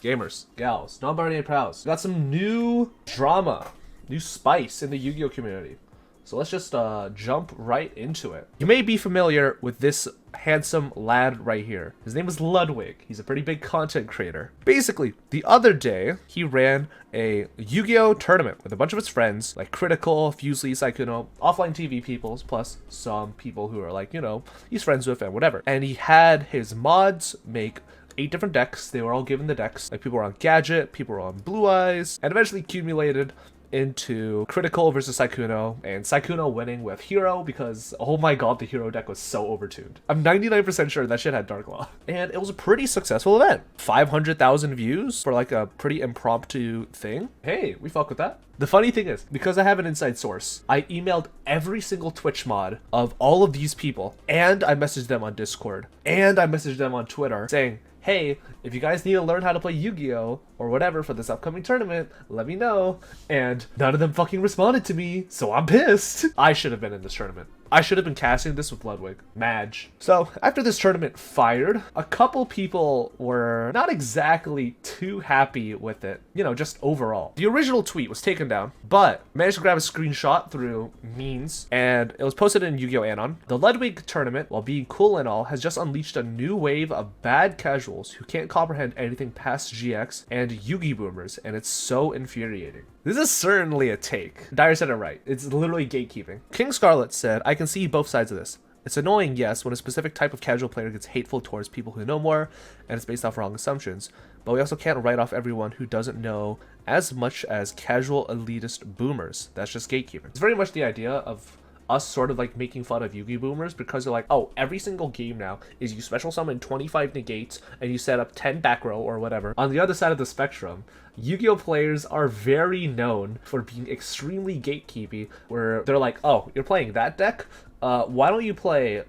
gamers, gals, non-binary pals. We got some new drama, new spice in the Yu-Gi-Oh community. So let's just jump right into it. You may be familiar with this handsome lad right here. His name is Ludwig. He's a pretty big content creator. Basically, the other day, he ran a Yu-Gi-Oh tournament with a bunch of his friends, like Critical, Fusely, Saikuno, offline TV peoples, plus some people who are like, you know, he's friends with and whatever. And he had his mods make 8 different decks. They were all given the decks. Like people were on Gadget, people were on Blue Eyes, and eventually accumulated into Critical versus Saikuno, and Saikuno winning with Hero because, oh my god, the Hero deck was so overtuned. I'm 99% sure that shit had Dark Law. And it was a pretty successful event. 500,000 views for like a pretty impromptu thing. Hey, we fuck with that. The funny thing is, because I have an inside source, I emailed every single Twitch mod of all of these people, and I messaged them on Discord, and I messaged them on Twitter saying, hey, if you guys need to learn how to play Yu-Gi-Oh! Or whatever for this upcoming tournament, let me know. And none of them fucking responded to me, so I'm pissed. I should have been in this tournament. I should have been casting this with Ludwig. Madge. So, after this tournament fired, a couple people were not exactly too happy with it, you know, just overall. The original tweet was taken down, but managed to grab a screenshot through memes, and it was posted in Yu-Gi-Oh! Anon. The Ludwig tournament, while being cool and all, has just unleashed a new wave of bad casuals who can't comprehend anything past GX and Yu-Gi boomers, and it's so infuriating. This is certainly a take. Dyer said it right. It's literally gatekeeping. King Scarlet said, I can see both sides of this. It's annoying, yes, when a specific type of casual player gets hateful towards people who know more, and it's based off wrong assumptions. But we also can't write off everyone who doesn't know as much as casual elitist boomers. That's just gatekeeping. It's very much the idea of us sort of like making fun of Yu-Gi boomers because they're like, oh, every single game now is you special summon 25 negates and you set up 10 back row or whatever. On the other side of the spectrum, Yu-Gi-Oh players are very known for being extremely gatekeepy, where they're like, oh, you're playing that deck? Why don't you play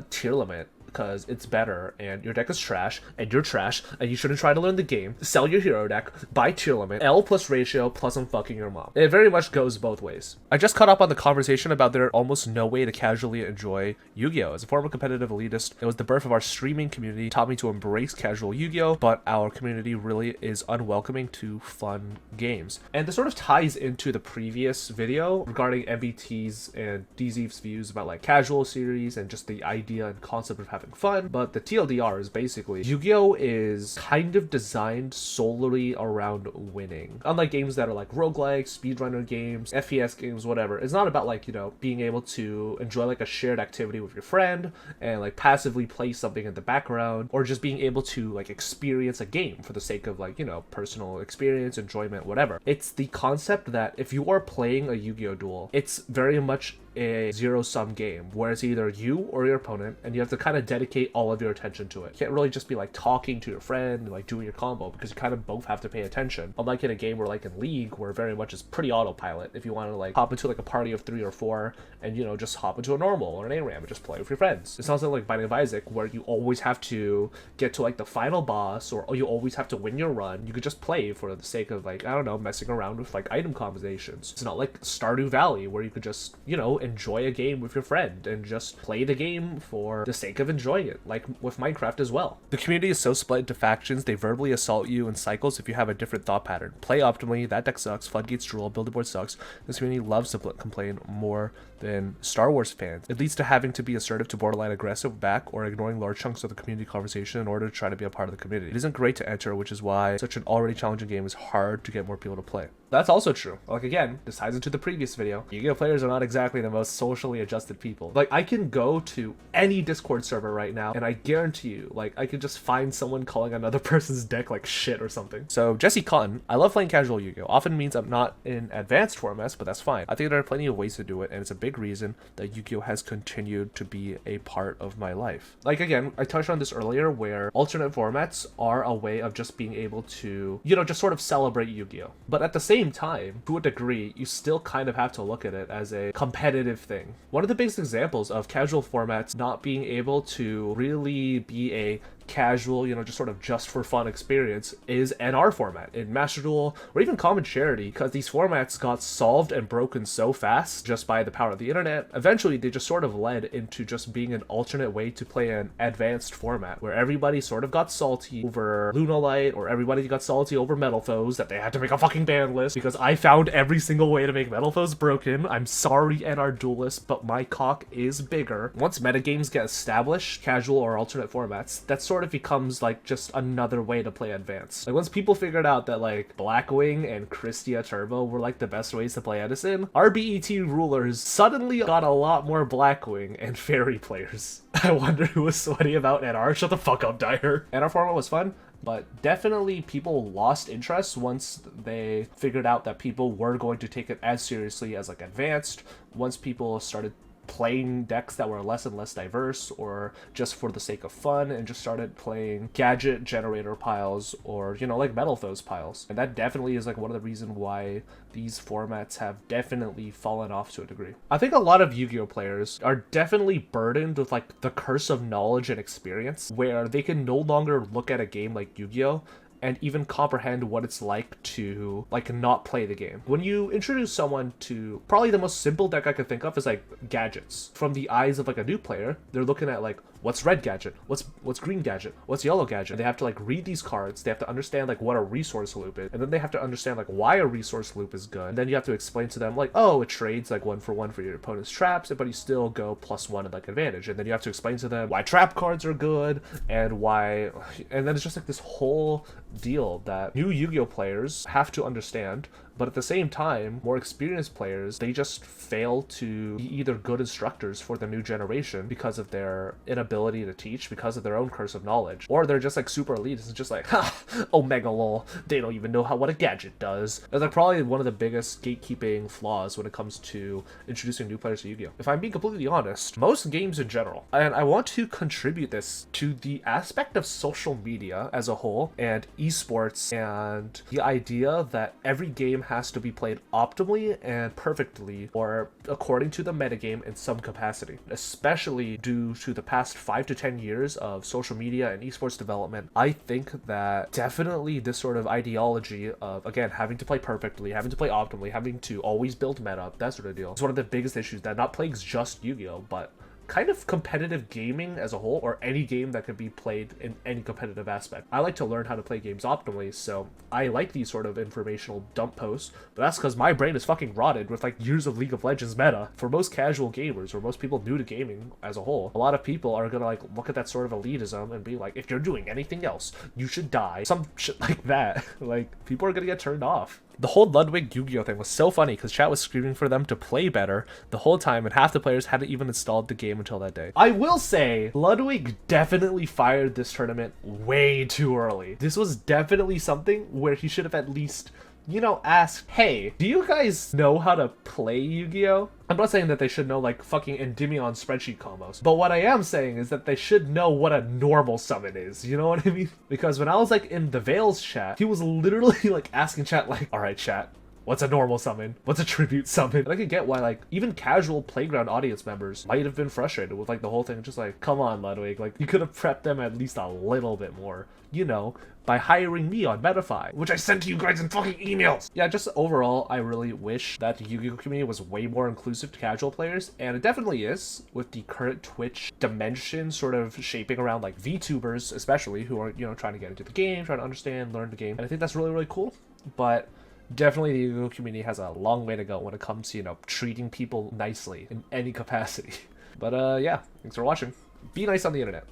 Tier Limit? Because it's better, and your deck is trash, and you're trash, and you shouldn't try to learn the game. Sell your hero deck, buy Tier Limit, L plus ratio, plus I'm fucking your mom. It very much goes both ways. I just caught up on the conversation about there almost no way to casually enjoy Yu-Gi-Oh! As a former competitive elitist, it was the birth of our streaming community, taught me to embrace casual Yu-Gi-Oh! But our community really is unwelcoming to fun games. And this sort of ties into the previous video regarding MBT's and DZ's views about like casual series and just the idea and concept of having fun. But the TLDR is basically Yu-Gi-Oh! Is kind of designed solely around winning. Unlike games that are like roguelikes, speedrunner games, FPS games, whatever, it's not about like, you know, being able to enjoy like a shared activity with your friend and like passively play something in the background, or just being able to like experience a game for the sake of like, you know, personal experience, enjoyment, whatever. It's the concept that if you are playing a Yu-Gi-Oh! Duel, it's very much a zero-sum game where it's either you or your opponent, and you have to kind of dedicate all of your attention to it. You can't really just be like talking to your friend and like doing your combo, because you kind of both have to pay attention. Unlike in a game where like in League, where very much is pretty autopilot. If you want to like hop into like a party of 3 or 4 and, you know, just hop into a normal or an ARAM and just play with your friends. It's not something like Binding of Isaac where you always have to get to like the final boss, or you always have to win your run. You could just play for the sake of like, I don't know, messing around with like item combinations. It's not like Stardew Valley where you could just, you know, enjoy a game with your friend and just play the game for the sake of enjoying it, like with Minecraft as well. The community is so split into factions, they verbally assault you in cycles if you have a different thought pattern. Play optimally, that deck sucks, floodgates drool, build a board sucks. This community loves to complain more than Star Wars fans. It leads to having to be assertive to borderline aggressive back, or ignoring large chunks of the community conversation in order to try to be a part of the community. It isn't great to enter, which is why such an already challenging game is hard to get more people to play. That's also true. Like again, this ties into the previous video. Yu-Gi-Oh! Players are not exactly the most socially adjusted people. Like I can go to any Discord server right now and I guarantee you, like I could just find someone calling another person's deck like shit or something. So Jesse Cotton, I love playing casual Yu-Gi-Oh! Often means I'm not in advanced formats, but that's fine. I think there are plenty of ways to do it, and it's a big reason that Yu-Gi-Oh! Has continued to be a part of my life. Like again, I touched on this earlier where alternate formats are a way of just being able to, you know, just sort of celebrate Yu-Gi-Oh! But at the same time, to a degree, you still kind of have to look at it as a competitive thing. One of the biggest examples of casual formats not being able to really be a casual, you know, just for fun experience is NR format in Master Duel or even Common Charity, because these formats got solved and broken so fast just by the power of the internet. Eventually, they just sort of led into just being an alternate way to play an advanced format where everybody sort of got salty over Lunalight, or everybody got salty over Metal Foes that they had to make a fucking ban list because I found every single way to make Metal Foes broken. I'm sorry, NR Duelists, but my cock is bigger. Once metagames get established, casual or alternate formats, that sort of becomes like just another way to play advanced. Like once people figured out that like Blackwing and Christia Turbo were like the best ways to play Edison, our BET rulers suddenly got a lot more Blackwing and Fairy players. I wonder who was sweaty about NR. Shut the fuck up, Dyer. NR format was fun, but definitely people lost interest once they figured out that people were going to take it as seriously as like advanced. Once people started playing decks that were less and less diverse or just for the sake of fun, and just started playing gadget generator piles or, you know, like Metal Foes piles. And that definitely is like one of the reasons why these formats have definitely fallen off to a degree. I think a lot of Yu-Gi-Oh players are definitely burdened with like the curse of knowledge and experience, where they can no longer look at a game like Yu-Gi-Oh and even comprehend what it's like to like not play the game. When you introduce someone to probably the most simple deck I could think of is like gadgets. From the eyes of like a new player, they're looking at like, what's red gadget? What's green gadget? What's yellow gadget? And they have to like read these cards. They have to understand like what a resource loop is. And then they have to understand like why a resource loop is good. And then you have to explain to them like, oh, it trades like 1 for your opponent's traps, but you still go +1 at like advantage. And then you have to explain to them why trap cards are good and why, and then it's just like this whole deal that new Yu-Gi-Oh players have to understand. But at the same time, more experienced players, they just fail to be either good instructors for the new generation because of their inability to teach, because of their own curse of knowledge. Or they're just like super elitist and just like, ha, Omega lol, they don't even know what a gadget does. That's like probably one of the biggest gatekeeping flaws when it comes to introducing new players to Yu-Gi-Oh! If I'm being completely honest, most games in general, and I want to contribute this to the aspect of social media as a whole, and esports, and the idea that every game has to be played optimally and perfectly, or according to the metagame in some capacity. Especially due to the past 5 to 10 years of social media and esports development, I think that definitely this sort of ideology of, again, having to play perfectly, having to play optimally, having to always build meta, that sort of deal, is one of the biggest issues that not plagues just Yu-Gi-Oh, but kind of competitive gaming as a whole, or any game that can be played in any competitive aspect. I like to learn how to play games optimally, so I like these sort of informational dump posts, but that's because my brain is fucking rotted with like years of League of Legends meta. For most casual gamers, or most people new to gaming as a whole, a lot of people are gonna like look at that sort of elitism and be like, if you're doing anything else, you should die. Some shit like that. Like, people are gonna get turned off. The whole Ludwig Yu-Gi-Oh thing was so funny because chat was screaming for them to play better the whole time, and half the players hadn't even installed the game until that day. I will say, Ludwig definitely fired this tournament way too early. This was definitely something where he should have at least, you know, asked, hey, do you guys know how to play Yu-Gi-Oh? I'm not saying that they should know like fucking Endymion spreadsheet combos, but what I am saying is that they should know what a normal summon is, you know what I mean? Because when I was like in the Veils chat, he was literally like asking chat like, alright chat, what's a normal summon? What's a tribute summon? And I could get why like even casual playground audience members might have been frustrated with like the whole thing, just like, come on Ludwig, like you could have prepped them at least a little bit more, you know, by hiring me on Metafy, which I sent to you guys in fucking emails. Yeah, just overall, I really wish that the Yu-Gi-Oh community was way more inclusive to casual players, and it definitely is, with the current Twitch dimension sort of shaping around like VTubers, especially, who are, you know, trying to get into the game, trying to understand, learn the game, and I think that's really, really cool. But definitely the Yu-Gi-Oh community has a long way to go when it comes to, you know, treating people nicely in any capacity. But yeah, thanks for watching. Be nice on the internet.